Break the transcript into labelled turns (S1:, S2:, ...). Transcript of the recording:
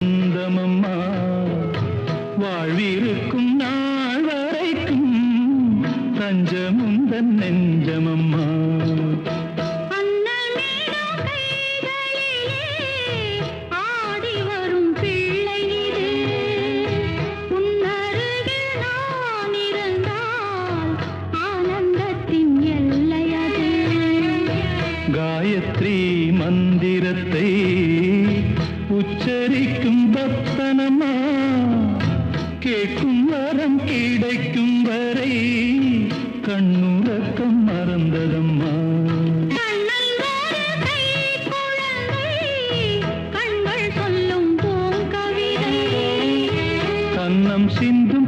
S1: சொந்தமம்மா வாழ்விருக்கும் நாள் வரைக்கும் தஞ்சமுந்தன் நெஞ்சமம்மா. காயத்ரி மந்திரத்தை உச்சரிக்கும் பக்தனம்மா கேட்கும் வரம் கிடைக்கும் வரை கண்ணுறக்கம் மறந்ததம்மா. கண்ணம் சிந்தும்